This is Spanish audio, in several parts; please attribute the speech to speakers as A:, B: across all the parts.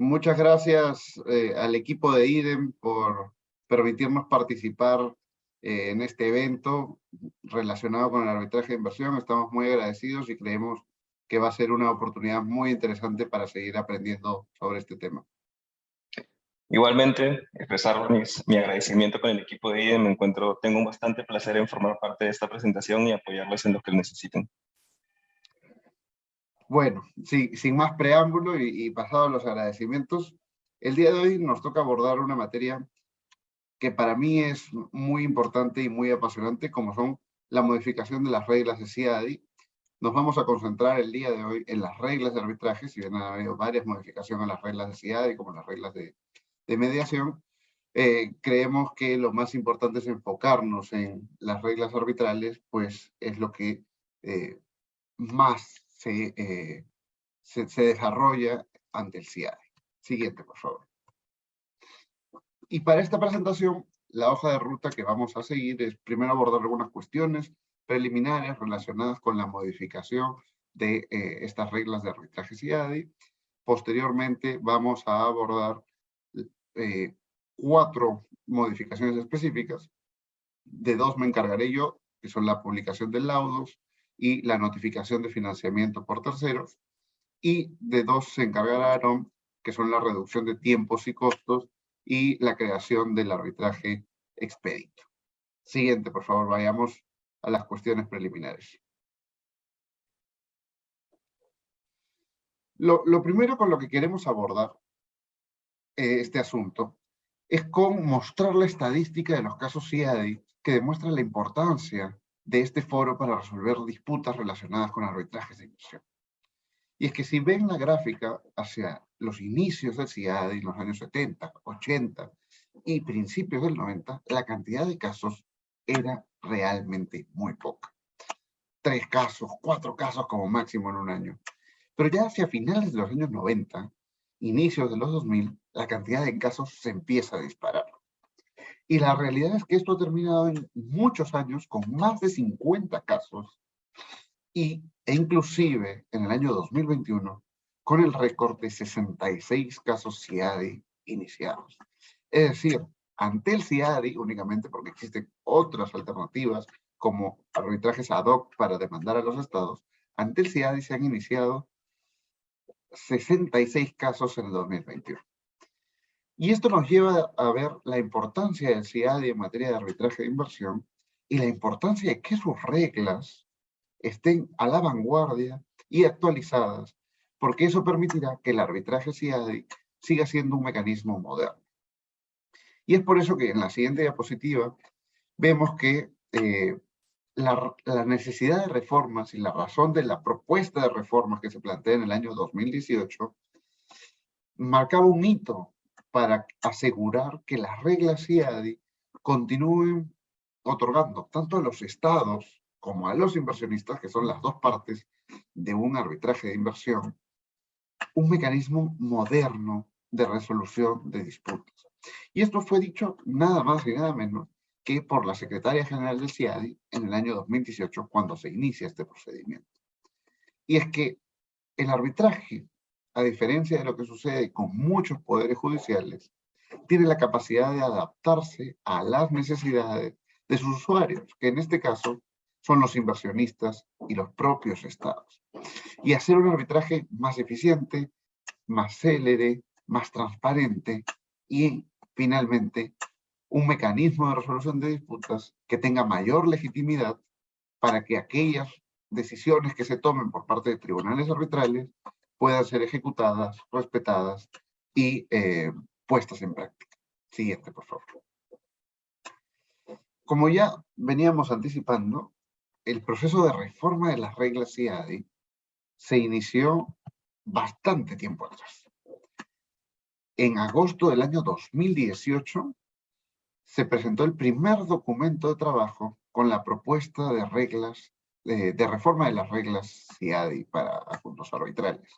A: Muchas gracias al equipo de IDEM por permitirnos participar en este evento relacionado con el arbitraje de inversión. Estamos muy agradecidos y creemos que va a ser una oportunidad muy interesante para seguir aprendiendo sobre este tema.
B: Igualmente, expresar mi agradecimiento con el equipo de IDEM. Tengo un bastante placer en formar parte de esta presentación y apoyarlos en lo que necesiten.
A: Bueno, sí, sin más preámbulo y pasados los agradecimientos, el día de hoy nos toca abordar una materia que para mí es muy importante y muy apasionante, como son la modificación de las reglas de CIADI. Nos vamos a concentrar el día de hoy en las reglas de arbitraje, si bien ha habido varias modificaciones a las reglas de CIADI, como las reglas de mediación. Creemos que lo más importante es enfocarnos en las reglas arbitrales, pues es lo que más se desarrolla ante el CIADI. Siguiente, por favor. Y para esta presentación, la hoja de ruta que vamos a seguir es primero abordar algunas cuestiones preliminares relacionadas con la modificación de estas reglas de arbitraje CIADI. Posteriormente vamos a abordar 4 modificaciones específicas. De 2 me encargaré yo, que son la publicación de laudos y la notificación de financiamiento por terceros. Y de 2 se encargarán, que son la reducción de tiempos y costos y la creación del arbitraje expedito. Siguiente, por favor, vayamos a las cuestiones preliminares. Lo primero con lo que queremos abordar este asunto es con mostrar la estadística de los casos CIADI que demuestra la importancia de este foro para resolver disputas relacionadas con arbitrajes de inversión. Y es que si ven la gráfica hacia los inicios del CIADI en los años 70, 80 y principios del 90, la cantidad de casos era realmente muy poca. 3 casos, 4 casos como máximo en un año. Pero ya hacia finales de los años 90, inicios de los 2000, la cantidad de casos se empieza a disparar. Y la realidad es que esto ha terminado en muchos años con más de 50 casos e inclusive en el año 2021 con el récord de 66 casos CIADI iniciados. Es decir, ante el CIADI únicamente, porque existen otras alternativas como arbitrajes ad hoc para demandar a los estados, ante el CIADI se han iniciado 66 casos en el 2021. Y esto nos lleva a ver la importancia del CIADI en materia de arbitraje de inversión y la importancia de que sus reglas estén a la vanguardia y actualizadas, porque eso permitirá que el arbitraje CIADI siga siendo un mecanismo moderno. Y es por eso que en la siguiente diapositiva vemos que la necesidad de reformas y la razón de la propuesta de reformas que se plantea en el año 2018 marcaba un hito para asegurar que las reglas CIADI continúen otorgando tanto a los estados como a los inversionistas, que son las dos partes de un arbitraje de inversión, un mecanismo moderno de resolución de disputas. Y esto fue dicho nada más y nada menos que por la secretaria general del CIADI en el año 2018, cuando se inicia este procedimiento. Y es que el arbitraje, a diferencia de lo que sucede con muchos poderes judiciales, tiene la capacidad de adaptarse a las necesidades de sus usuarios, que en este caso son los inversionistas y los propios estados, y hacer un arbitraje más eficiente, más célere, más transparente y, finalmente, un mecanismo de resolución de disputas que tenga mayor legitimidad para que aquellas decisiones que se tomen por parte de tribunales arbitrales puedan ser ejecutadas, respetadas y puestas en práctica. Siguiente, por favor. Como ya veníamos anticipando, el proceso de reforma de las reglas CIADI se inició bastante tiempo atrás. En agosto del año 2018 se presentó el primer documento de trabajo con la propuesta de reglas, de reforma de las reglas CIADI para asuntos arbitrales.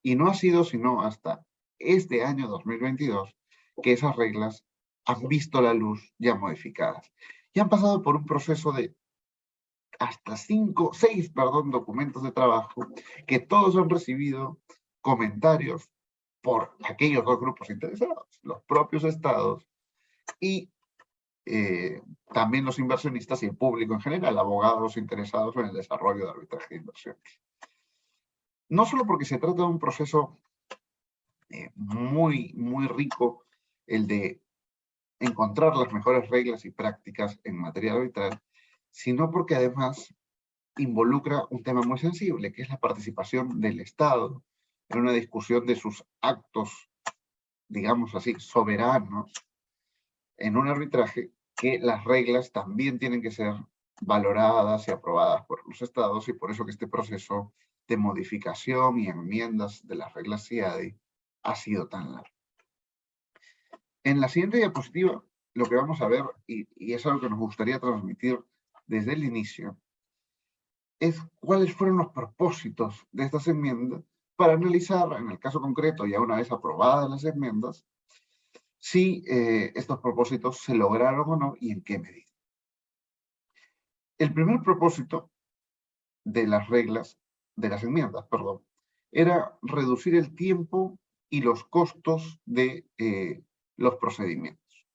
A: Y no ha sido sino hasta este año 2022 que esas reglas han visto la luz ya modificadas. Y han pasado por un proceso de hasta 6 documentos de trabajo que todos han recibido comentarios por aquellos dos grupos interesados, los propios estados y también los inversionistas y el público en general, abogados interesados en el desarrollo de arbitraje de inversiones. No solo porque se trata de un proceso muy rico, el de encontrar las mejores reglas y prácticas en materia arbitral, sino porque además involucra un tema muy sensible, que es la participación del Estado en una discusión de sus actos, digamos así, soberanos, en un arbitraje que las reglas también tienen que ser valoradas y aprobadas por los estados, y por eso que este proceso de modificación y enmiendas de las reglas CIADI ha sido tan largo. En la siguiente diapositiva, lo que vamos a ver, y es algo que nos gustaría transmitir desde el inicio, es cuáles fueron los propósitos de estas enmiendas para analizar, en el caso concreto, ya una vez aprobadas las enmiendas, si estos propósitos se lograron o no y en qué medida. El primer propósito de las reglas, de las enmiendas, perdón, era reducir el tiempo y los costos de los procedimientos.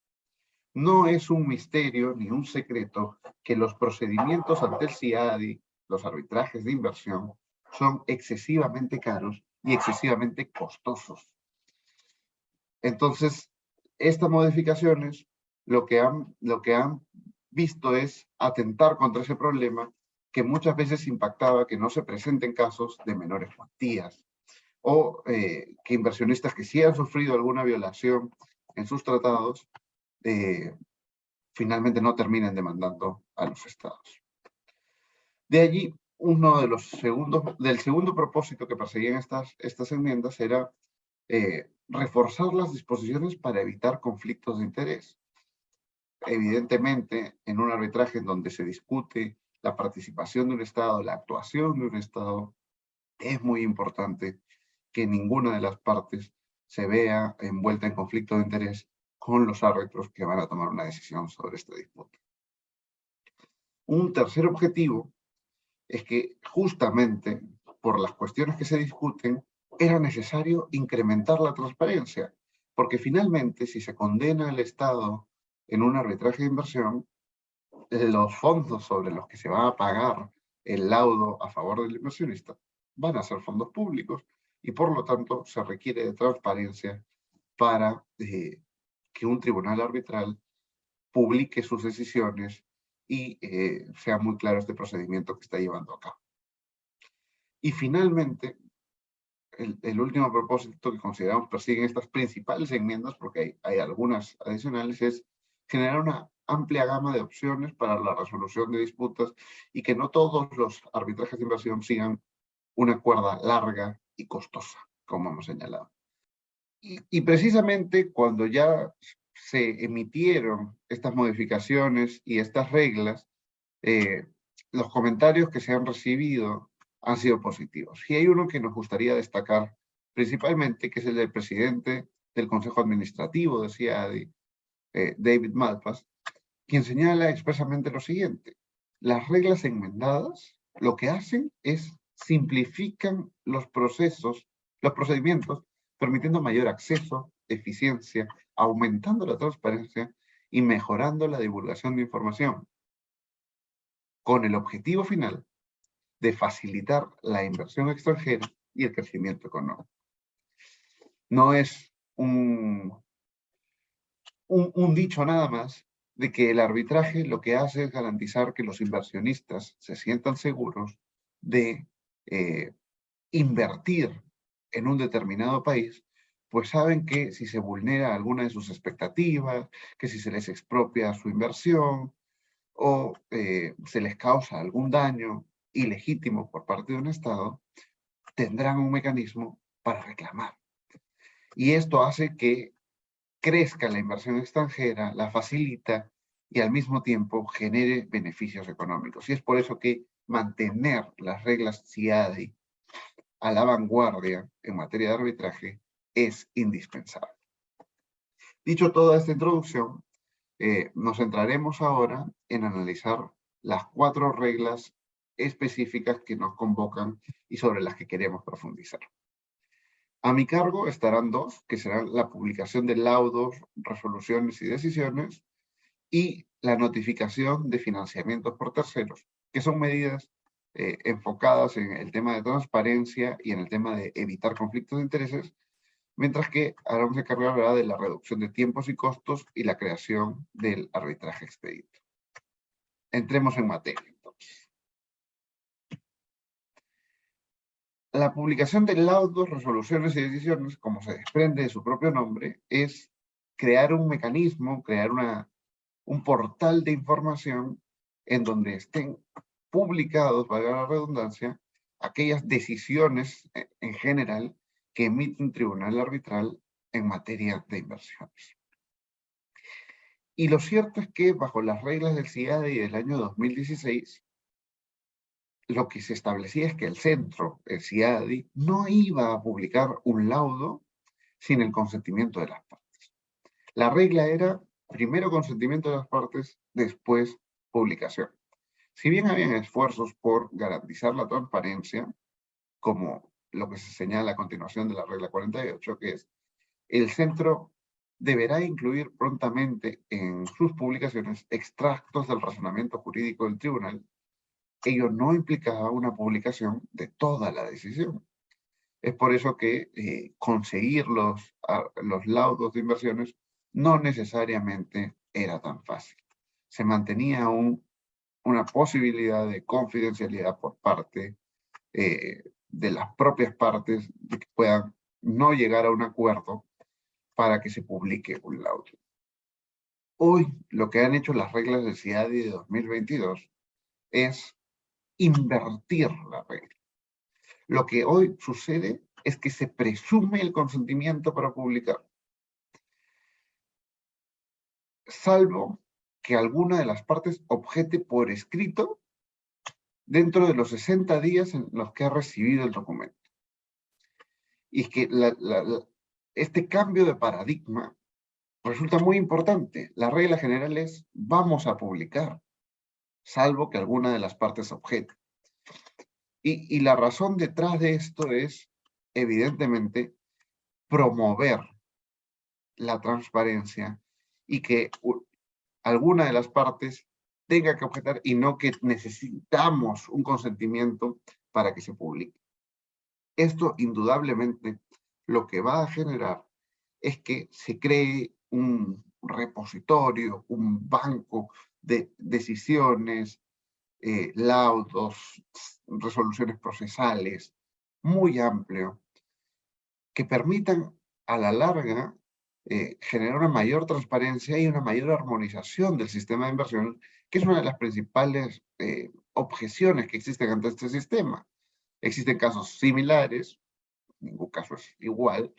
A: No es un misterio ni un secreto que los procedimientos ante el CIADI, los arbitrajes de inversión, son excesivamente caros y excesivamente costosos. Entonces, estas modificaciones lo que han visto es atentar contra ese problema que muchas veces impactaba que no se presenten casos de menores cuantías o que inversionistas que sí han sufrido alguna violación en sus tratados finalmente no terminen demandando a los estados. De allí, uno de los del segundo propósito que perseguían estas enmiendas era reforzar las disposiciones para evitar conflictos de interés. Evidentemente, en un arbitraje en donde se discute la participación de un Estado, la actuación de un Estado, es muy importante que ninguna de las partes se vea envuelta en conflicto de interés con los árbitros que van a tomar una decisión sobre esta disputa. Un tercer objetivo es que justamente por las cuestiones que se discuten, era necesario incrementar la transparencia, porque finalmente si se condena al Estado en un arbitraje de inversión, los fondos sobre los que se va a pagar el laudo a favor del inversionista van a ser fondos públicos y por lo tanto se requiere de transparencia para que un tribunal arbitral publique sus decisiones y sea muy claro este procedimiento que está llevando a cabo. Y finalmente, el último propósito que consideramos persiguen estas principales enmiendas, porque hay algunas adicionales, es generar una amplia gama de opciones para la resolución de disputas y que no todos los arbitrajes de inversión sigan una cuerda larga y costosa, como hemos señalado. Y precisamente cuando ya se emitieron estas modificaciones y estas reglas, los comentarios que se han recibido han sido positivos. Y hay uno que nos gustaría destacar principalmente, que es el del presidente del Consejo Administrativo de CIADI, David Malpass, quien señala expresamente lo siguiente: las reglas enmendadas lo que hacen es simplifican los procedimientos, permitiendo mayor acceso, eficiencia, aumentando la transparencia y mejorando la divulgación de información, con el objetivo final de facilitar la inversión extranjera y el crecimiento económico. No es un dicho nada más de que el arbitraje lo que hace es garantizar que los inversionistas se sientan seguros de invertir en un determinado país, pues saben que si se vulnera alguna de sus expectativas, que si se les expropia su inversión o se les causa algún daño ilegítimo por parte de un Estado, tendrán un mecanismo para reclamar. Y esto hace que crezca la inversión extranjera, la facilita y al mismo tiempo genere beneficios económicos. Y es por eso que mantener las reglas CIADI a la vanguardia en materia de arbitraje es indispensable. Dicho toda esta introducción, nos centraremos ahora en analizar las 4 reglas específicas que nos convocan y sobre las que queremos profundizar. A mi cargo estarán dos, que serán la publicación de laudos, resoluciones y decisiones, y la notificación de financiamientos por terceros, que son medidas enfocadas en el tema de transparencia y en el tema de evitar conflictos de intereses, mientras que Aarón se cargará de la reducción de tiempos y costos y la creación del arbitraje expedito. Entremos en materia, entonces. La publicación de laudos, resoluciones y decisiones, como se desprende de su propio nombre, es crear un mecanismo, crear un portal de información en donde estén publicados, valga la redundancia, aquellas decisiones en general que emite un tribunal arbitral en materia de inversiones. Y lo cierto es que bajo las reglas del CIADI del año 2016, lo que se establecía es que el centro, el CIADI, no iba a publicar un laudo sin el consentimiento de las partes. La regla era primero consentimiento de las partes, después publicación. Si bien habían esfuerzos por garantizar la transparencia, como lo que se señala a continuación de la regla 48, que es el centro deberá incluir prontamente en sus publicaciones extractos del razonamiento jurídico del tribunal. Ello no implicaba una publicación de toda la decisión. Es por eso que conseguir los laudos de inversiones no necesariamente era tan fácil. Se mantenía una posibilidad de confidencialidad por parte de las propias partes de que puedan no llegar a un acuerdo para que se publique un laudo. Hoy, lo que han hecho las reglas del CIADI de 2022 es invertir la regla. Lo que hoy sucede es que se presume el consentimiento para publicar, salvo que alguna de las partes objete por escrito dentro de los 60 días en los que ha recibido el documento. Y es que este cambio de paradigma resulta muy importante. La regla general es vamos a publicar, salvo que alguna de las partes objete. Y la razón detrás de esto es, evidentemente, promover la transparencia y que alguna de las partes tenga que objetar y no que necesitamos un consentimiento para que se publique. Esto, indudablemente, lo que va a generar es que se cree un repositorio, un banco de decisiones, laudos, resoluciones procesales, muy amplio, que permitan a la larga generar una mayor transparencia y una mayor armonización del sistema de inversión, que es una de las principales objeciones que existen ante este sistema. Existen casos similares, ningún caso es igual,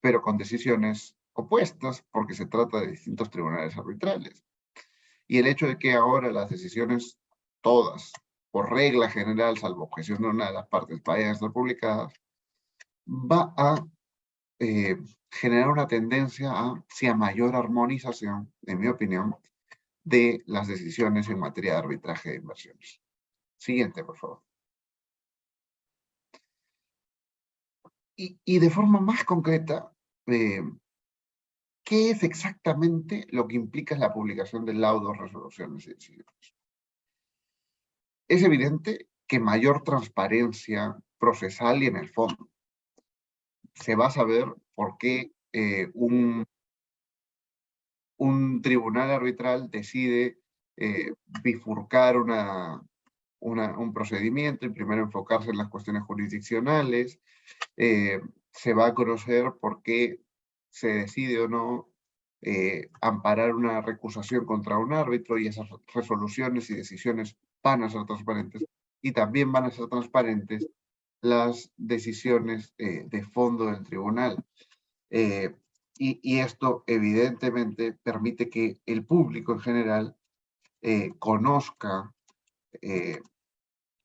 A: pero con decisiones opuestas, porque se trata de distintos tribunales arbitrales. Y el hecho de que ahora las decisiones, todas, por regla general, salvo objeción de una de las partes, vayan a estar publicadas, va a generar una tendencia hacia mayor armonización, en mi opinión, de las decisiones en materia de arbitraje de inversiones. Siguiente, por favor. Y de forma más concreta, ¿qué es exactamente lo que implica la publicación de laudos, resoluciones y decisiones? Es evidente que mayor transparencia procesal y en el fondo. Se va a saber por qué un tribunal arbitral decide bifurcar un procedimiento y primero enfocarse en las cuestiones jurisdiccionales. Se va a conocer por qué se decide o no amparar una recusación contra un árbitro, y esas resoluciones y decisiones van a ser transparentes, y también van a ser transparentes las decisiones de fondo del tribunal. Y esto evidentemente permite que el público en general conozca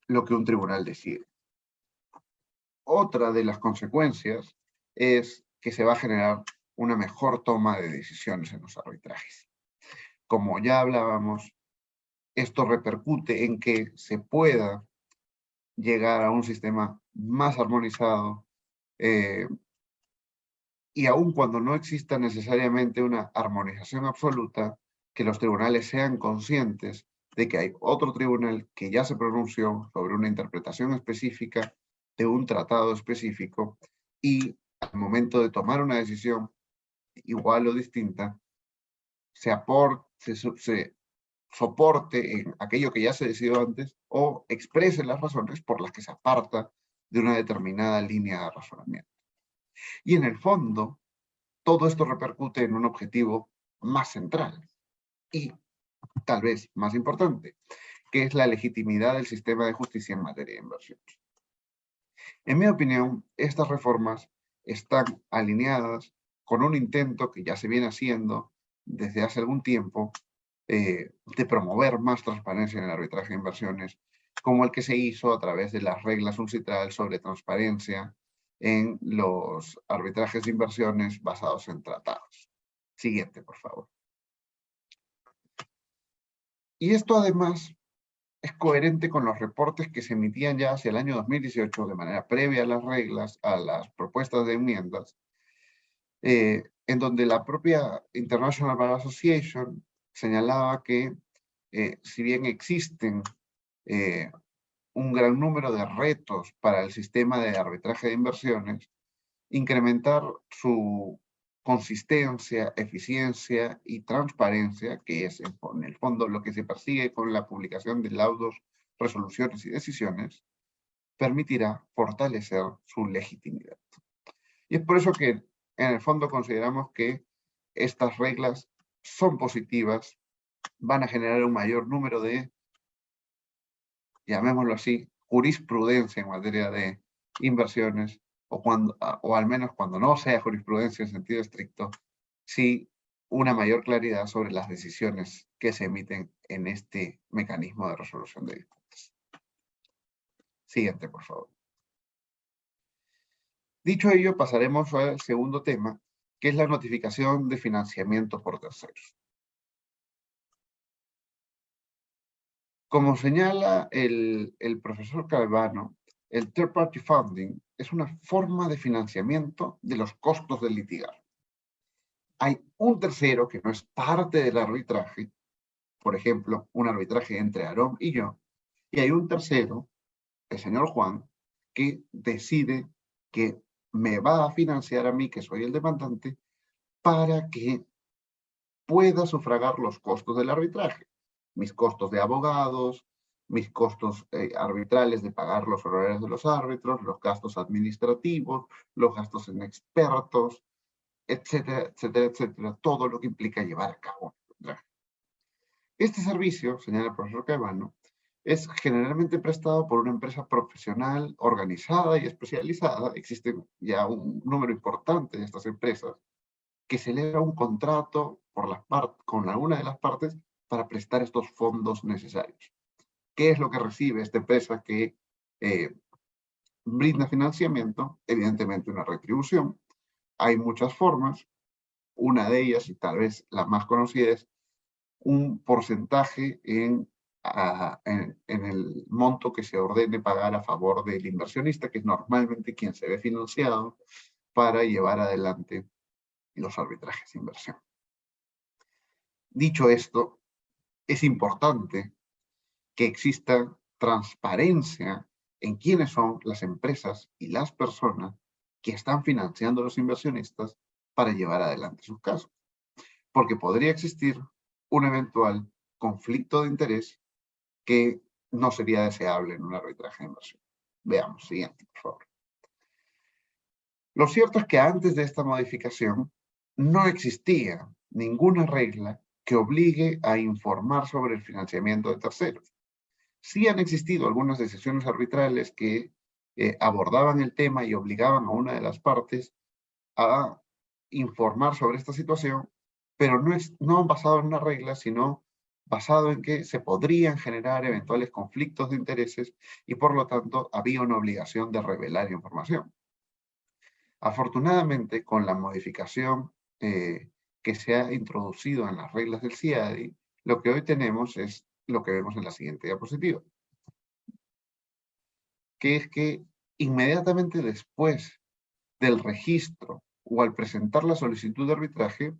A: lo que un tribunal decide. Otra de las consecuencias es que se va a generar una mejor toma de decisiones en los arbitrajes. Como ya hablábamos, esto repercute en que se pueda llegar a un sistema más armonizado, y aun cuando no exista necesariamente una armonización absoluta, que los tribunales sean conscientes de que hay otro tribunal que ya se pronunció sobre una interpretación específica de un tratado específico y al momento de tomar una decisión igual o distinta, se soporte en aquello que ya se decidió antes o exprese las razones por las que se aparta de una determinada línea de razonamiento. Y en el fondo, todo esto repercute en un objetivo más central y tal vez más importante, que es la legitimidad del sistema de justicia en materia de inversiones. En mi opinión, estas reformas están alineadas con un intento que ya se viene haciendo desde hace algún tiempo de promover más transparencia en el arbitraje de inversiones, como el que se hizo a través de las reglas UNCITRAL sobre transparencia en los arbitrajes de inversiones basados en tratados. Siguiente, por favor. Y esto además es coherente con los reportes que se emitían ya hacia el año 2018 de manera previa a las reglas, a las propuestas de enmiendas, en donde la propia International Bar Association señalaba que si bien existen un gran número de retos para el sistema de arbitraje de inversiones, incrementar su consistencia, eficiencia y transparencia, que es en el fondo lo que se persigue con la publicación de laudos, resoluciones y decisiones, permitirá fortalecer su legitimidad. Y es por eso que en el fondo consideramos que estas reglas son positivas, van a generar un mayor número de, llamémoslo así, jurisprudencia en materia de inversiones, o al menos cuando no sea jurisprudencia en sentido estricto, sí una mayor claridad sobre las decisiones que se emiten en este mecanismo de resolución de disputas. Siguiente, por favor. Dicho ello, pasaremos al segundo tema, que es la notificación de financiamiento por terceros. Como señala el profesor Calvano, el third party funding es una forma de financiamiento de los costos del litigar. Hay un tercero que no es parte del arbitraje, por ejemplo, un arbitraje entre Aarón y yo, y hay un tercero, el señor Juan, que decide que me va a financiar a mí, que soy el demandante, para que pueda sufragar los costos del arbitraje, mis costos de abogados, mis costos arbitrales de pagar los honorarios de los árbitros, los gastos administrativos, los gastos en expertos, etcétera, etcétera, etcétera, todo lo que implica llevar a cabo un arbitraje. Este servicio, señala el profesor Caivano, es generalmente prestado por una empresa profesional, organizada y especializada. Existe ya un número importante de estas empresas que celebra un contrato con alguna de las partes para prestar estos fondos necesarios. ¿Qué es lo que recibe esta empresa que brinda financiamiento? Evidentemente una retribución. Hay muchas formas. Una de ellas, y tal vez la más conocida, es un porcentaje en el monto que se ordene pagar a favor del inversionista, que es normalmente quien se ve financiado para llevar adelante los arbitrajes de inversión. Dicho esto, es importante que exista transparencia en quiénes son las empresas y las personas que están financiando a los inversionistas para llevar adelante sus casos. Porque podría existir un eventual conflicto de interés que no sería deseable en un arbitraje de inversión. Veamos, siguiente, por favor. Lo cierto es que antes de esta modificación no existía ninguna regla que obligue a informar sobre el financiamiento de terceros. Sí han existido algunas decisiones arbitrales que abordaban el tema y obligaban a una de las partes a informar sobre esta situación, pero no basado en una regla, sino basado en que se podrían generar eventuales conflictos de intereses y por lo tanto había una obligación de revelar información. Afortunadamente, con la modificación que se ha introducido en las reglas del CIADI, lo que hoy tenemos es lo que vemos en la siguiente diapositiva, que es que inmediatamente después del registro o al presentar la solicitud de arbitraje,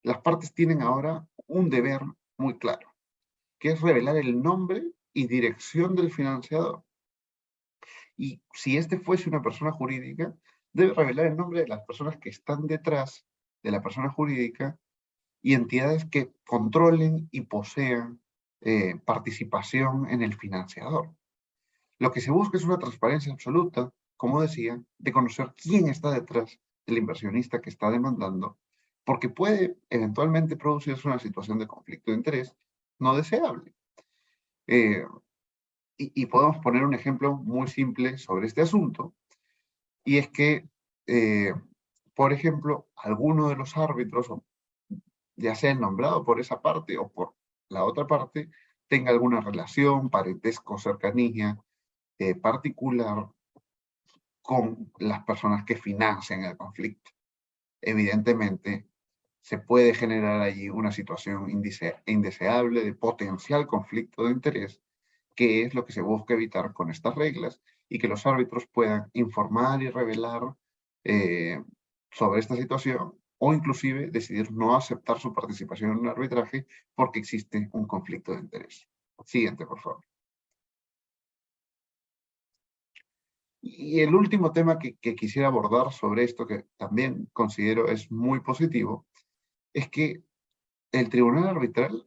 A: las partes tienen ahora un deber muy claro, que es revelar el nombre y dirección del financiador. Y si este fuese una persona jurídica, debe revelar el nombre de las personas que están detrás de la persona jurídica y entidades que controlen y posean participación en el financiador. Lo que se busca es una transparencia absoluta, como decía, de conocer quién está detrás del inversionista que está demandando, porque puede eventualmente producirse una situación de conflicto de interés no deseable. Y podemos poner un ejemplo muy simple sobre este asunto, y es que, por ejemplo, alguno de los árbitros, ya sea nombrado por esa parte o por la otra parte, tenga alguna relación, parentesco, cercanía particular con las personas que financian el conflicto. Evidentemente, se puede generar allí una situación indeseable de potencial conflicto de interés, que es lo que se busca evitar con estas reglas, y que los árbitros puedan informar y revelar eh, sobre esta situación, o inclusive decidir no aceptar su participación en un arbitraje porque existe un conflicto de interés. Siguiente, por favor. Y el último tema que quisiera abordar sobre esto, que también considero es muy positivo, es que el tribunal arbitral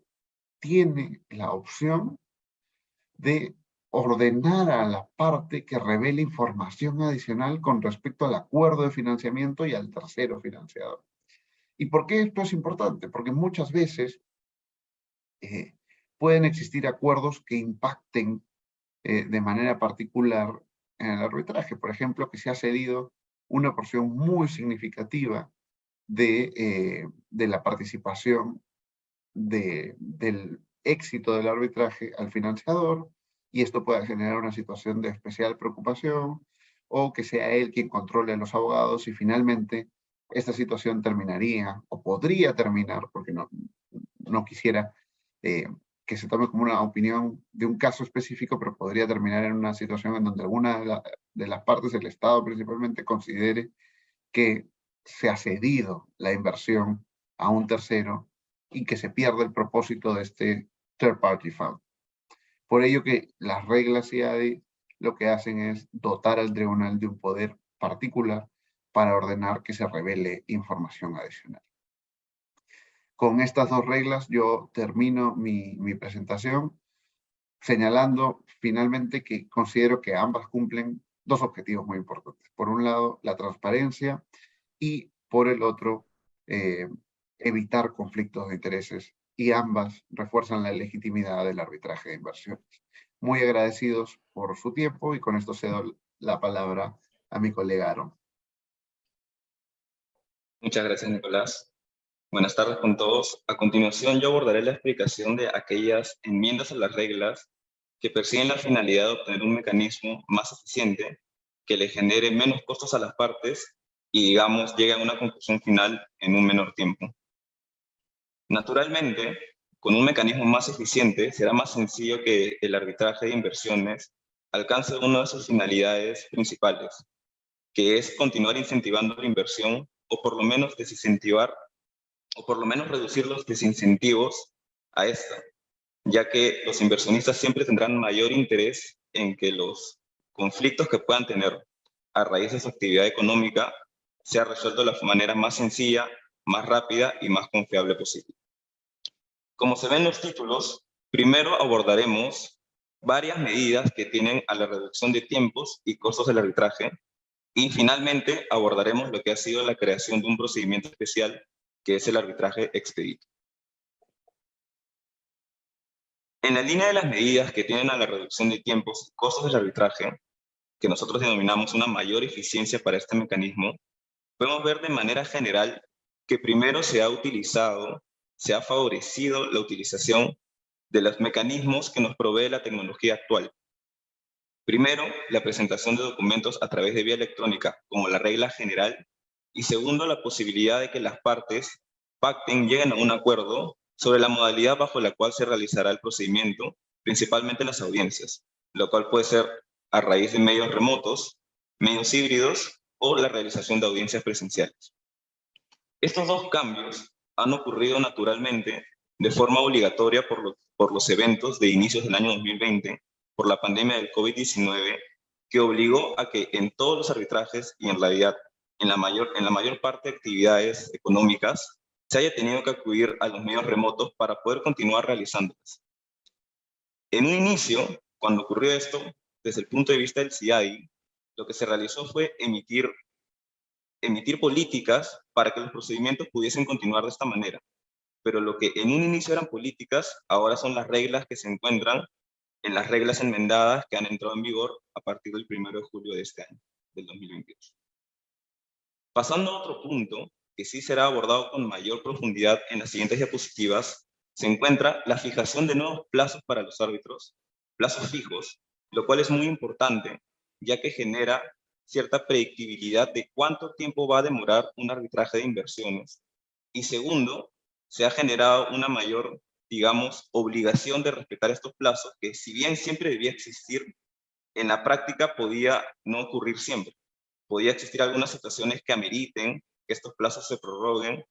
A: tiene la opción de ordenar a la parte que revele información adicional con respecto al acuerdo de financiamiento y al tercero financiador. ¿Y por qué esto es importante? Porque muchas veces eh, pueden existir acuerdos que impacten de manera particular en el arbitraje. Por ejemplo, que se ha cedido una porción muy significativa de la participación del éxito del arbitraje al financiador, y esto puede generar una situación de especial preocupación, o que sea él quien controle a los abogados, y finalmente esta situación terminaría, o podría terminar, porque no quisiera que se tome como una opinión de un caso específico, pero podría terminar en una situación en donde alguna de las partes, el Estado principalmente, considere que se ha cedido la inversión a un tercero y que se pierde el propósito de este third party fund. Por ello que las reglas IADI lo que hacen es dotar al tribunal de un poder particular para ordenar que se revele información adicional. Con estas dos reglas yo termino mi presentación señalando finalmente que considero que ambas cumplen dos objetivos muy importantes. Por un lado, la transparencia, y por el otro, eh, evitar conflictos de intereses, y ambas refuerzan la legitimidad del arbitraje de inversiones. Muy agradecidos por su tiempo, y con esto cedo la palabra a mi colega Aaron.
B: Muchas gracias, Nicolás. Buenas tardes con todos. A continuación, yo abordaré la explicación de aquellas enmiendas a las reglas que persiguen la finalidad de obtener un mecanismo más eficiente que le genere menos costos a las partes y, digamos, llegue a una conclusión final en un menor tiempo. Naturalmente, con un mecanismo más eficiente, será más sencillo que el arbitraje de inversiones alcance una de sus finalidades principales, que es continuar incentivando la inversión, o por lo menos desincentivar, o por lo menos reducir los desincentivos a esta, ya que los inversionistas siempre tendrán mayor interés en que los conflictos que puedan tener a raíz de su actividad económica sea resuelto de la manera más sencilla, más rápida y más confiable posible. Como se ven en los títulos, primero abordaremos varias medidas que tienen a la reducción de tiempos y costos del arbitraje, y finalmente abordaremos lo que ha sido la creación de un procedimiento especial, que es el arbitraje expedito. En la línea de las medidas que tienen a la reducción de tiempos y costos del arbitraje, que nosotros denominamos una mayor eficiencia para este mecanismo, podemos ver de manera general que primero se ha favorecido la utilización de los mecanismos que nos provee la tecnología actual. Primero, la presentación de documentos a través de vía electrónica, como la regla general, y segundo, la posibilidad de que las partes pacten, lleguen a un acuerdo sobre la modalidad bajo la cual se realizará el procedimiento, principalmente las audiencias, lo cual puede ser a raíz de medios remotos, medios híbridos o la realización de audiencias presenciales. Estos dos cambios han ocurrido naturalmente de forma obligatoria por los eventos de inicios del año 2020, por la pandemia del COVID-19, que obligó a que en todos los arbitrajes y en realidad en la mayor parte de actividades económicas se haya tenido que acudir a los medios remotos para poder continuar realizándolas. En un inicio, cuando ocurrió esto, desde el punto de vista del CIADI, lo que se realizó fue emitir políticas para que los procedimientos pudiesen continuar de esta manera. Pero lo que en un inicio eran políticas, ahora son las reglas que se encuentran en las reglas enmendadas que han entrado en vigor a partir del 1 de julio de este año, del 2022. Pasando a otro punto, que sí será abordado con mayor profundidad en las siguientes diapositivas, se encuentra la fijación de nuevos plazos para los árbitros, plazos fijos, lo cual es muy importante, ya que genera cierta predictibilidad de cuánto tiempo va a demorar un arbitraje de inversiones. Y segundo, se ha generado una mayor, digamos, obligación de respetar estos plazos, que si bien siempre debía existir, en la práctica podía no ocurrir siempre. Podía existir algunas situaciones que ameriten que estos plazos se prorroguen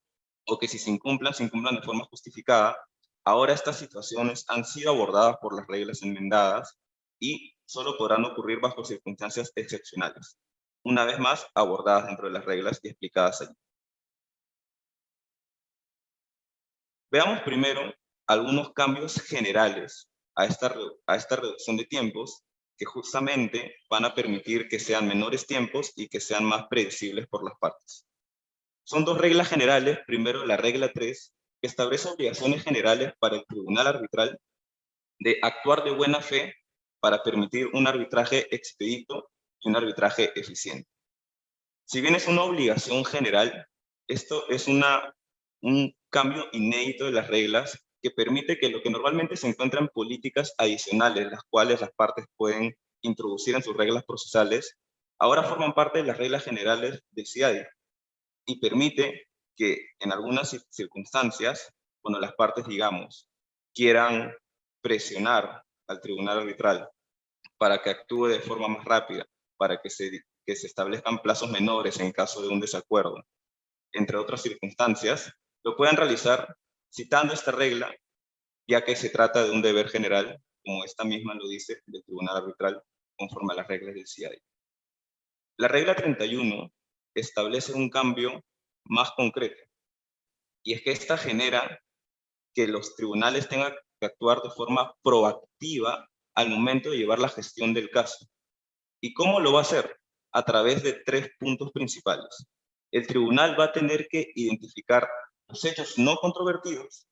B: o que si se incumplan de forma justificada. Ahora estas situaciones han sido abordadas por las reglas enmendadas y solo podrán ocurrir bajo circunstancias excepcionales. Una vez más, abordadas dentro de las reglas y explicadas allí. Veamos primero algunos cambios generales a esta reducción de tiempos que justamente van a permitir que sean menores tiempos y que sean más predecibles por las partes. Son dos reglas generales. Primero, la regla 3, que establece obligaciones generales para el tribunal arbitral de actuar de buena fe para permitir un arbitraje expedito y un arbitraje eficiente. Si bien es una obligación general, esto es un cambio inédito de las reglas que permite que lo que normalmente se encuentra en políticas adicionales, las cuales las partes pueden introducir en sus reglas procesales, ahora forman parte de las reglas generales del CIADI y permite que en algunas circunstancias, cuando las partes, digamos, quieran presionar al tribunal arbitral para que actúe de forma más rápida, para que se establezcan plazos menores en caso de un desacuerdo, entre otras circunstancias, lo puedan realizar citando esta regla, ya que se trata de un deber general, como esta misma lo dice, del tribunal arbitral, conforme a las reglas del CIADI. La regla 31 establece un cambio más concreto, y es que esta genera que los tribunales tengan que actuar de forma proactiva al momento de llevar la gestión del caso. ¿Y cómo lo va a hacer? A través de 3 puntos principales. El tribunal va a tener que identificar los hechos no controvertidos,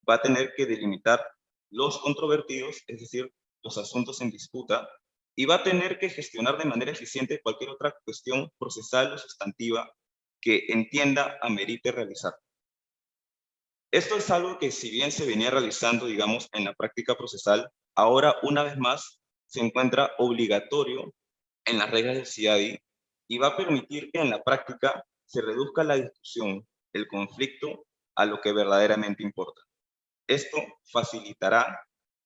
B: va a tener que delimitar los controvertidos, es decir, los asuntos en disputa, y va a tener que gestionar de manera eficiente cualquier otra cuestión procesal o sustantiva que entienda amerite realizar. Esto es algo que, si bien se venía realizando, digamos, en la práctica procesal, ahora una vez más se encuentra obligatorio en las reglas del CIADI y va a permitir que en la práctica se reduzca la discusión, el conflicto, a lo que verdaderamente importa. Esto facilitará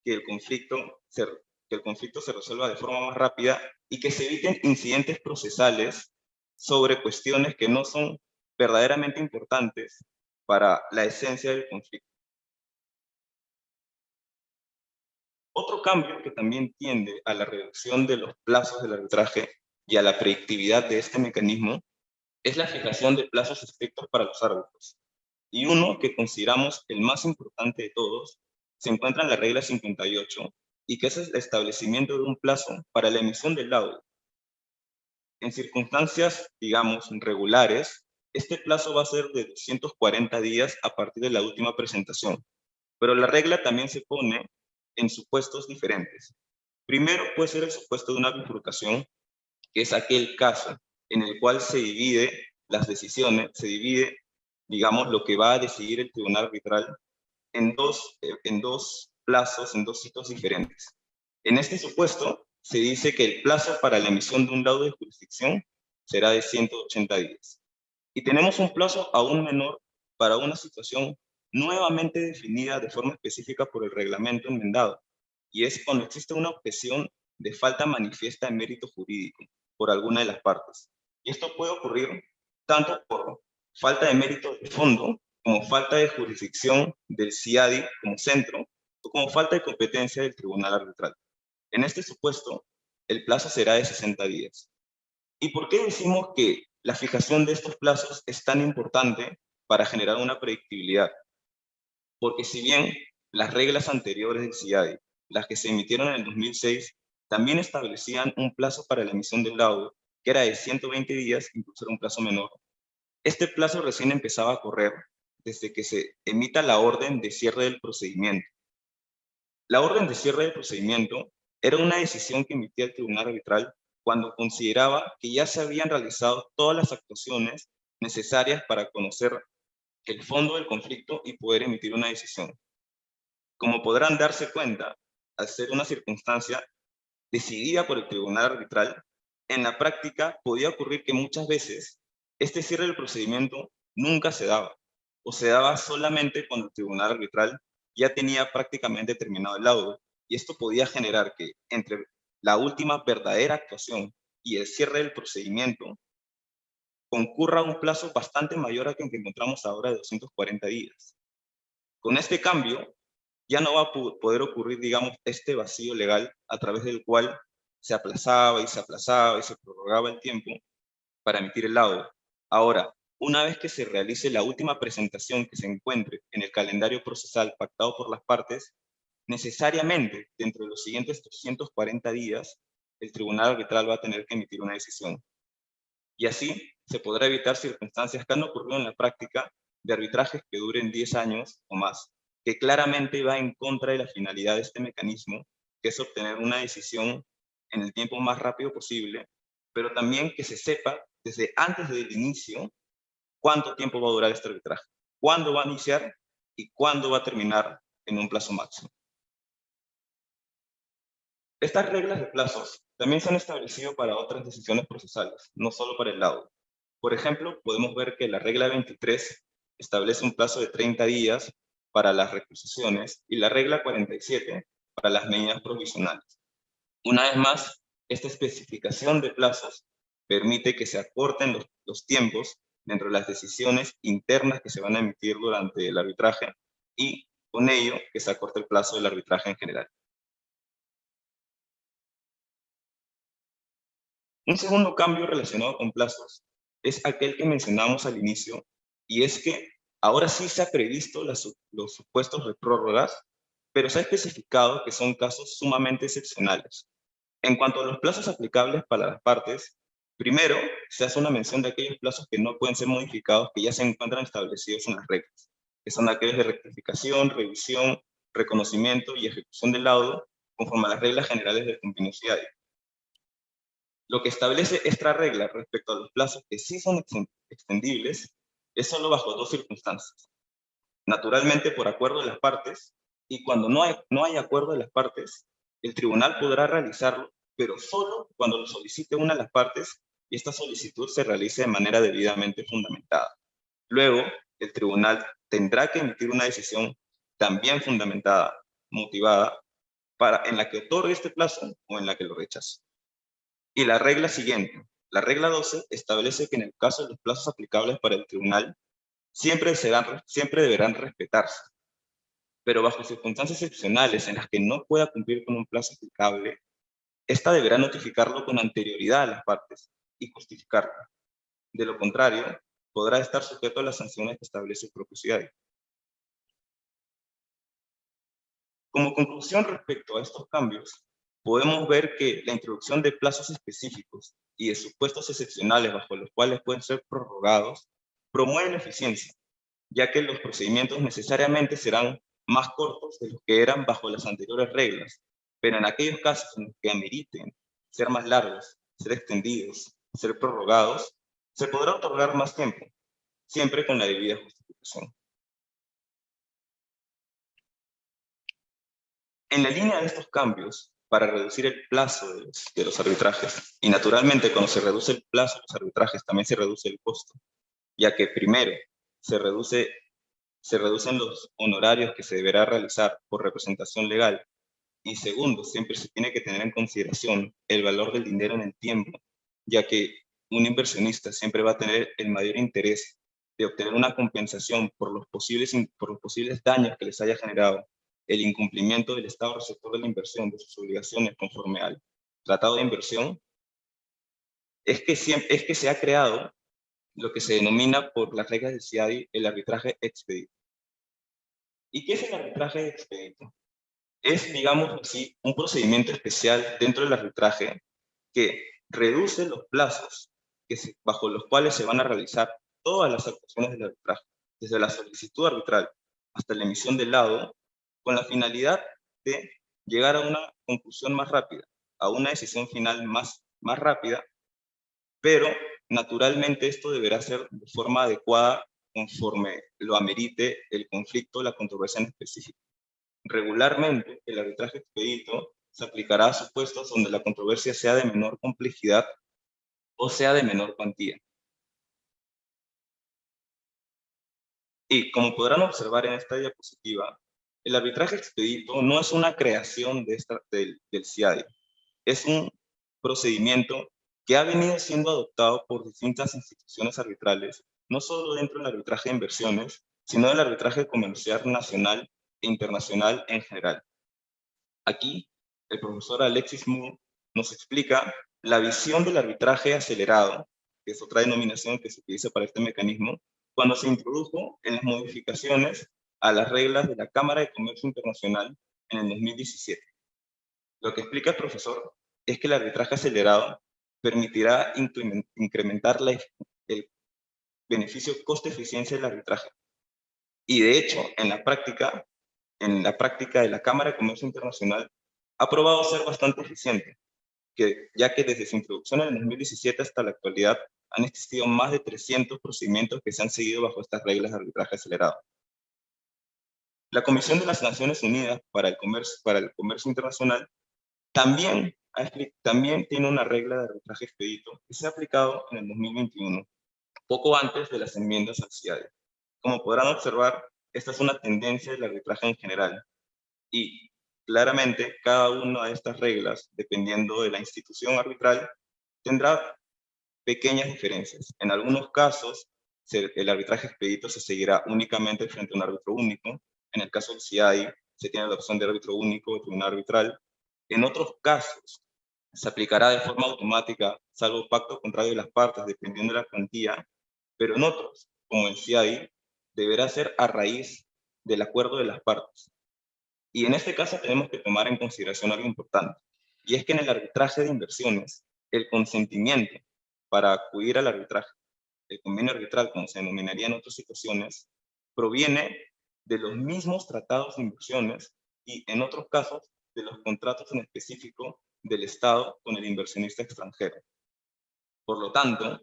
B: que el conflicto se resuelva de forma más rápida y que se eviten incidentes procesales sobre cuestiones que no son verdaderamente importantes para la esencia del conflicto. Otro cambio que también tiende a la reducción de los plazos del arbitraje y a la predictibilidad de este mecanismo es la fijación de plazos estrictos para los árbitros. Y uno que consideramos el más importante de todos se encuentra en la regla 58 y que es el establecimiento de un plazo para la emisión del laudo. En circunstancias, digamos, regulares, este plazo va a ser de 240 días a partir de la última presentación, pero la regla también se pone en supuestos diferentes. Primero puede ser el supuesto de una bifurcación, que es aquel caso en el cual se divide las decisiones, se divide, digamos, lo que va a decidir el tribunal arbitral en dos plazos, en dos hitos diferentes. En este supuesto, se dice que el plazo para la emisión de un laudo de jurisdicción será de 180 días. Y tenemos un plazo aún menor para una situación nuevamente definida de forma específica por el reglamento enmendado, y es cuando existe una objeción de falta manifiesta de mérito jurídico por alguna de las partes. Y esto puede ocurrir tanto por falta de mérito de fondo, como falta de jurisdicción del CIADI como centro, o como falta de competencia del tribunal arbitral. En este supuesto, el plazo será de 60 días. ¿Y por qué decimos que la fijación de estos plazos es tan importante para generar una predictibilidad? Porque si bien las reglas anteriores del CIADI, las que se emitieron en el 2006, también establecían un plazo para la emisión del laudo, que era de 120 días, incluso era un plazo menor, este plazo recién empezaba a correr desde que se emita la orden de cierre del procedimiento. La orden de cierre del procedimiento era una decisión que emitía el tribunal arbitral cuando consideraba que ya se habían realizado todas las actuaciones necesarias para conocer el fondo del conflicto y poder emitir una decisión. Como podrán darse cuenta, al ser una circunstancia decidida por el tribunal arbitral, en la práctica podía ocurrir que muchas veces este cierre del procedimiento nunca se daba, o se daba solamente cuando el tribunal arbitral ya tenía prácticamente terminado el laudo, y esto podía generar que entre la última verdadera actuación y el cierre del procedimiento concurra un plazo bastante mayor al que encontramos ahora de 240 días. Con este cambio, ya no va a poder ocurrir, digamos, este vacío legal a través del cual se aplazaba y se aplazaba y se prorrogaba el tiempo para emitir el laudo. Ahora, una vez que se realice la última presentación que se encuentre en el calendario procesal pactado por las partes, necesariamente dentro de los siguientes 240 días, el tribunal arbitral va a tener que emitir una decisión. Y así se podrá evitar circunstancias que han ocurrido en la práctica de arbitrajes que duren 10 años o más, que claramente va en contra de la finalidad de este mecanismo, que es obtener una decisión en el tiempo más rápido posible, pero también que se sepa desde antes del inicio cuánto tiempo va a durar este arbitraje, cuándo va a iniciar y cuándo va a terminar en un plazo máximo. Estas reglas de plazos también se han establecido para otras decisiones procesales, no solo para el laudo. Por ejemplo, podemos ver que la regla 23 establece un plazo de 30 días para las recusaciones y la regla 47 para las medidas provisionales. Una vez más, esta especificación de plazos permite que se acorten los tiempos dentro de las decisiones internas que se van a emitir durante el arbitraje y con ello que se acorte el plazo del arbitraje en general. Un segundo cambio relacionado con plazos es aquel que mencionamos al inicio, y es que ahora sí se ha previsto los supuestos de prórrogas, pero se ha especificado que son casos sumamente excepcionales. En cuanto a los plazos aplicables para las partes, primero se hace una mención de aquellos plazos que no pueden ser modificados, que ya se encuentran establecidos en las reglas, que son aquellos de rectificación, revisión, reconocimiento y ejecución del laudo, conforme a las reglas generales del convenio CIADI. Lo que establece esta regla respecto a los plazos que sí son extendibles es solo bajo dos circunstancias. Naturalmente por acuerdo de las partes, y cuando no hay acuerdo de las partes, el tribunal podrá realizarlo, pero solo cuando lo solicite una de las partes y esta solicitud se realice de manera debidamente fundamentada. Luego, el tribunal tendrá que emitir una decisión también fundamentada, motivada, en la que otorgue este plazo o en la que lo rechace. Y la regla siguiente, la regla 12, establece que en el caso de los plazos aplicables para el tribunal, siempre deberán respetarse, pero bajo circunstancias excepcionales en las que no pueda cumplir con un plazo aplicable, esta deberá notificarlo con anterioridad a las partes y justificarlo. De lo contrario, podrá estar sujeto a las sanciones que establece el propio CIADI. Como conclusión respecto a estos cambios, podemos ver que la introducción de plazos específicos y de supuestos excepcionales bajo los cuales pueden ser prorrogados promueve la eficiencia, ya que los procedimientos necesariamente serán más cortos de los que eran bajo las anteriores reglas, pero en aquellos casos en los que ameriten ser más largos, ser extendidos, ser prorrogados, se podrá otorgar más tiempo, siempre con la debida justificación. En la línea de estos cambios, para reducir el plazo de los arbitrajes, y naturalmente cuando se reduce el plazo de los arbitrajes también se reduce el costo, ya que primero se reducen los honorarios que se deberá realizar por representación legal, y segundo, siempre se tiene que tener en consideración el valor del dinero en el tiempo, ya que un inversionista siempre va a tener el mayor interés de obtener una compensación por los posibles daños que les haya generado el incumplimiento del Estado receptor de la inversión de sus obligaciones conforme al Tratado de Inversión, es que se ha creado lo que se denomina por las reglas del CIADI el arbitraje expedito. ¿Y qué es el arbitraje expedito? Es, digamos así, un procedimiento especial dentro del arbitraje que reduce los plazos bajo los cuales se van a realizar todas las actuaciones del arbitraje, desde la solicitud arbitral hasta la emisión del laudo, con la finalidad de llegar a una conclusión más rápida, a una decisión final más rápida, pero naturalmente esto deberá ser de forma adecuada conforme lo amerite el conflicto, la controversia en específico. Regularmente, el arbitraje expedito se aplicará a supuestos donde la controversia sea de menor complejidad o sea de menor cuantía. Y como podrán observar en esta diapositiva, el arbitraje expedito no es una creación del CIADI, es un procedimiento que ha venido siendo adoptado por distintas instituciones arbitrales, no solo dentro del arbitraje de inversiones, sino del arbitraje comercial nacional e internacional en general. Aquí, el profesor Alexis Moore nos explica la visión del arbitraje acelerado, que es otra denominación que se utiliza para este mecanismo, cuando se introdujo en las modificaciones a las reglas de la Cámara de Comercio Internacional en el 2017. Lo que explica el profesor es que el arbitraje acelerado permitirá incrementar el beneficio coste-eficiencia del arbitraje. Y de hecho, en la práctica de la Cámara de Comercio Internacional, ha probado ser bastante eficiente, ya que desde su introducción en el 2017 hasta la actualidad han existido más de 300 procedimientos que se han seguido bajo estas reglas de arbitraje acelerado. La Comisión de las Naciones Unidas para el Comercio Internacional también tiene una regla de arbitraje expedito que se ha aplicado en el 2021, poco antes de las enmiendas al CIADI. Como podrán observar, esta es una tendencia del arbitraje en general, y claramente cada una de estas reglas, dependiendo de la institución arbitral, tendrá pequeñas diferencias. En algunos casos, el arbitraje expedito se seguirá únicamente frente a un árbitro único. En el caso del CIADI, se tiene la opción de árbitro único o tribunal arbitral. En otros casos, se aplicará de forma automática, salvo pacto contrario de las partes, dependiendo de la cuantía, pero en otros, como el CIADI, deberá ser a raíz del acuerdo de las partes. Y en este caso tenemos que tomar en consideración algo importante, y es que en el arbitraje de inversiones, el consentimiento para acudir al arbitraje, el convenio arbitral, como se denominaría en otras situaciones, proviene de los mismos tratados de inversiones y, en otros casos, de los contratos en específico del Estado con el inversionista extranjero. Por lo tanto,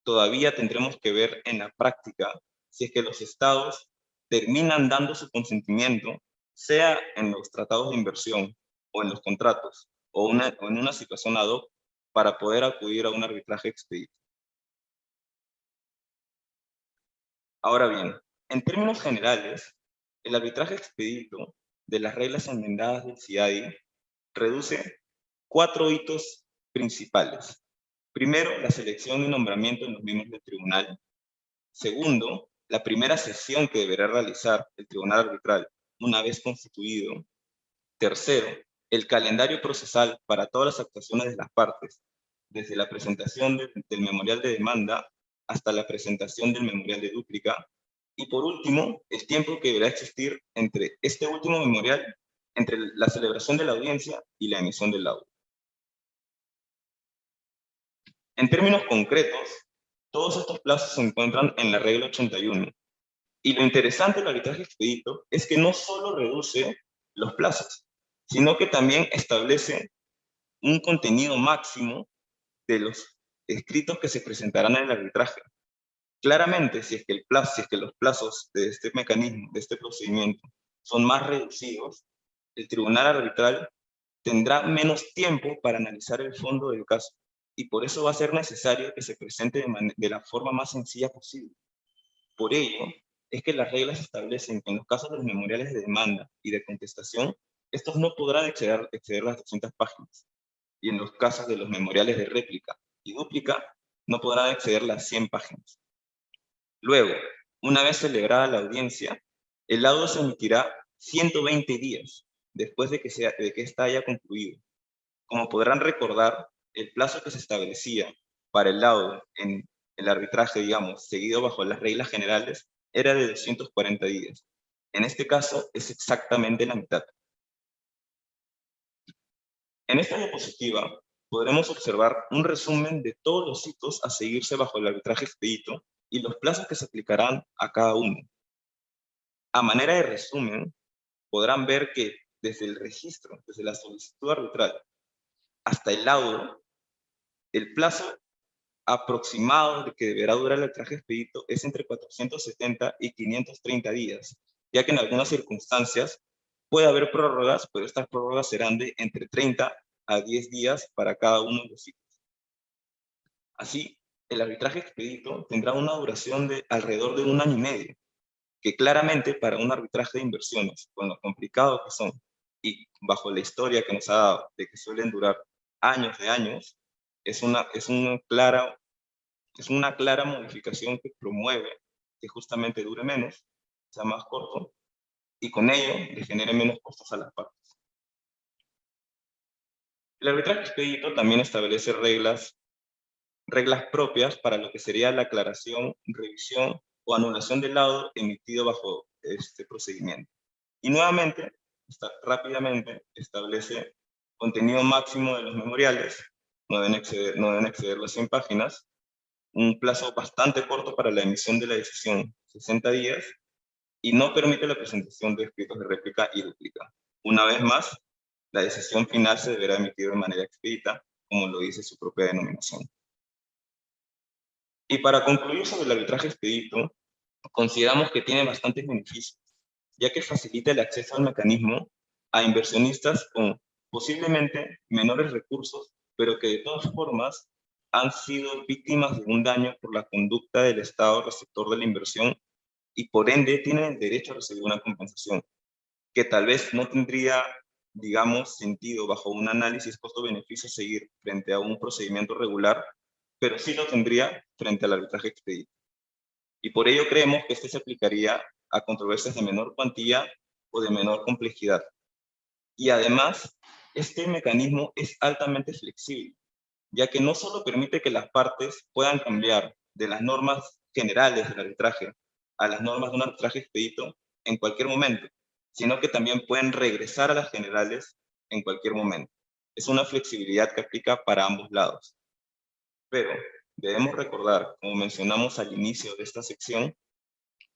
B: todavía tendremos que ver en la práctica si es que los Estados terminan dando su consentimiento, sea en los tratados de inversión o en los contratos, o en una situación ad hoc, para poder acudir a un arbitraje expedito. Ahora bien, en términos generales, el arbitraje expedito de las reglas enmendadas del CIADI reduce 4 hitos principales. Primero, la selección y nombramiento de los miembros del tribunal. Segundo, la primera sesión que deberá realizar el tribunal arbitral una vez constituido. Tercero, el calendario procesal para todas las actuaciones de las partes, desde la presentación del memorial de demanda hasta la presentación del memorial de dúplica. Y por último, el tiempo que deberá existir entre este último memorial, entre la celebración de la audiencia y la emisión del laudo. En términos concretos, todos estos plazos se encuentran en la regla 81. Y lo interesante del arbitraje expedito es que no solo reduce los plazos, sino que también establece un contenido máximo de los escritos que se presentarán en el arbitraje. Claramente, si es que los plazos de este mecanismo, de este procedimiento, son más reducidos, el tribunal arbitral tendrá menos tiempo para analizar el fondo del caso, y por eso va a ser necesario que se presente de la forma más sencilla posible. Por ello, es que las reglas establecen que en los casos de los memoriales de demanda y de contestación, estos no podrán exceder las 200 páginas. Y en los casos de los memoriales de réplica y dúplica, no podrán exceder las 100 páginas. Luego, una vez celebrada la audiencia, el laudo se emitirá 120 días después de que ésta haya concluido. Como podrán recordar, el plazo que se establecía para el laudo en el arbitraje, digamos, seguido bajo las reglas generales, era de 240 días. En este caso, es exactamente la mitad. En esta diapositiva podremos observar un resumen de todos los hitos a seguirse bajo el arbitraje expedito y los plazos que se aplicarán a cada uno. A manera de resumen, podrán ver que desde el registro, desde la solicitud arbitral hasta el laudo, el plazo aproximado de que deberá durar el arbitraje expedito es entre 470 y 530 días, ya que en algunas circunstancias puede haber prórrogas, pero estas prórrogas serán de entre 30 a 10 días para cada uno de los hitos. Así, el arbitraje expedito tendrá una duración de alrededor de 1 año y medio, que claramente para un arbitraje de inversiones, con lo complicado que son, y bajo la historia que nos ha dado de que suelen durar años de años, es una clara modificación que promueve que justamente dure menos, sea más corto, y con ello le genere menos costos a las partes. El arbitraje expedito también establece reglas propias para lo que sería la aclaración, revisión o anulación del laudo emitido bajo este procedimiento. Y nuevamente, rápidamente, establece contenido máximo de los memoriales, no deben exceder las 100 páginas, un plazo bastante corto para la emisión de la decisión, 60 días, y no permite la presentación de escritos de réplica y dúplica. Una vez más, la decisión final se deberá emitir de manera expedita, como lo dice su propia denominación. Y para concluir sobre el arbitraje expedito, consideramos que tiene bastantes beneficios, ya que facilita el acceso al mecanismo a inversionistas con posiblemente menores recursos, pero que de todas formas han sido víctimas de un daño por la conducta del Estado receptor de la inversión y por ende tienen el derecho a recibir una compensación, que tal vez no tendría, digamos, sentido bajo un análisis costo-beneficio seguir frente a un procedimiento regular, pero sí lo tendría frente al arbitraje expedito. Y por ello creemos que este se aplicaría a controversias de menor cuantía o de menor complejidad. Y además, este mecanismo es altamente flexible, ya que no solo permite que las partes puedan cambiar de las normas generales del arbitraje a las normas de un arbitraje expedito en cualquier momento, sino que también pueden regresar a las generales en cualquier momento. Es una flexibilidad que aplica para ambos lados. Pero debemos recordar, como mencionamos al inicio de esta sección,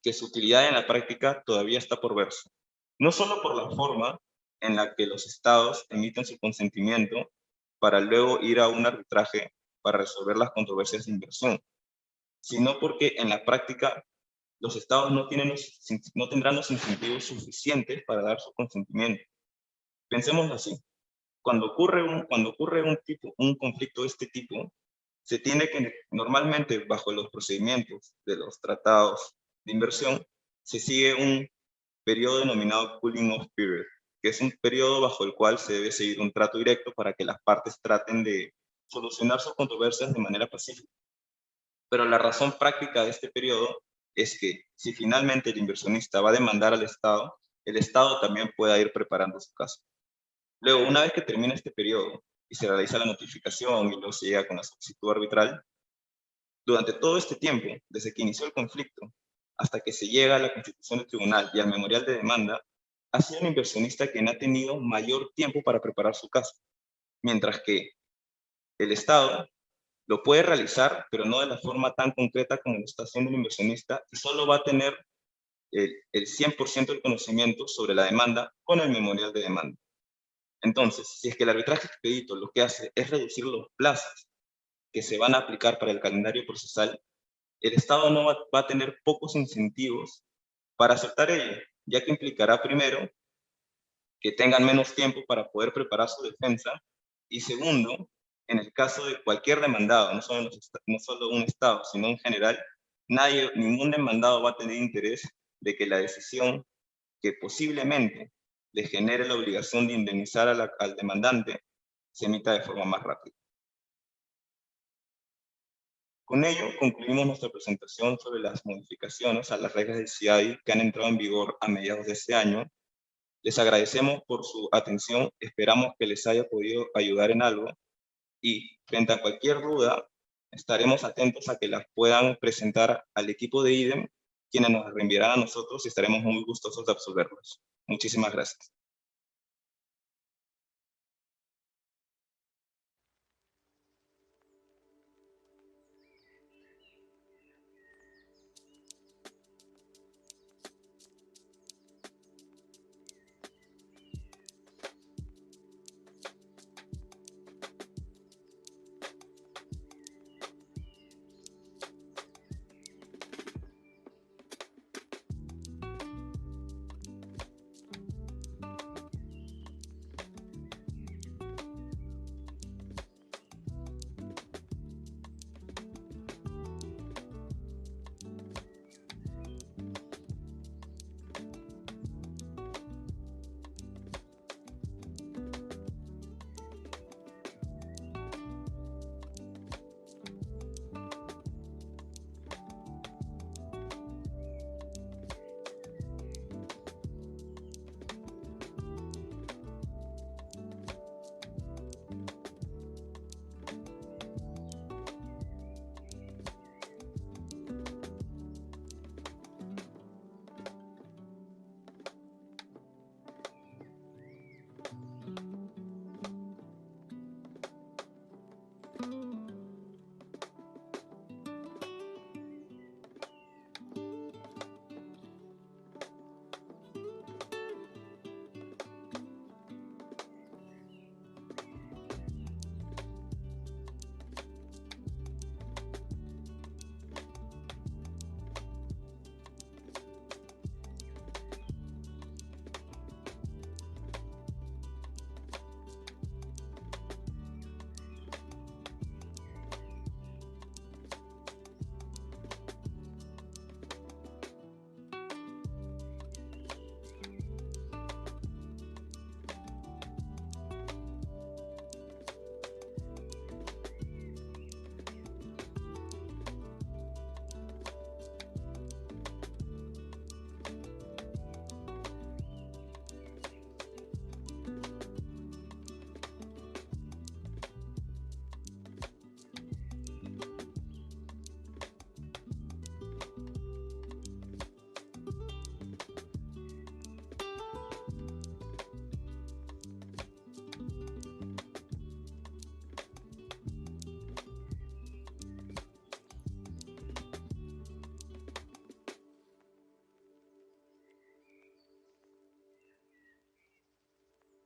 B: que su utilidad en la práctica todavía está por verse. No solo por la forma en la que los estados emiten su consentimiento para luego ir a un arbitraje para resolver las controversias de inversión, sino porque en la práctica los estados no tendrán los incentivos suficientes para dar su consentimiento. Pensémoslo así. Cuando ocurre un conflicto de este tipo, se tiene que, normalmente bajo los procedimientos de los tratados de inversión, se sigue un periodo denominado cooling off period, que es un periodo bajo el cual se debe seguir un trato directo para que las partes traten de solucionar sus controversias de manera pacífica. Pero la razón práctica de este periodo es que si finalmente el inversionista va a demandar al Estado, el Estado también pueda ir preparando su caso. Luego, una vez que termina este periodo y se realiza la notificación y luego se llega con la solicitud arbitral, durante todo este tiempo, desde que inició el conflicto hasta que se llega a la constitución del tribunal y al memorial de demanda, ha sido un inversionista quien ha tenido mayor tiempo para preparar su caso, mientras que el Estado lo puede realizar, pero no de la forma tan concreta como lo está haciendo el inversionista, y solo va a tener el 100% del conocimiento sobre la demanda con el memorial de demanda. Entonces, si es que el arbitraje expedito lo que hace es reducir los plazos que se van a aplicar para el calendario procesal, el Estado no va a tener pocos incentivos para aceptar ello, ya que implicará primero que tengan menos tiempo para poder preparar su defensa, y segundo, en el caso de cualquier demandado, no solo un Estado, sino en general, ningún demandado va a tener interés de que la decisión que posiblemente le genere la obligación de indemnizar al demandante se emita de forma más rápida. Con ello, concluimos nuestra presentación sobre las modificaciones a las reglas del CIADI que han entrado en vigor a mediados de este año. Les agradecemos por su atención, esperamos que les haya podido ayudar en algo y frente a cualquier duda, estaremos atentos a que las puedan presentar al equipo de IDEM, quienes nos reenviarán a nosotros y estaremos muy gustosos de absolverlos. Muchísimas gracias.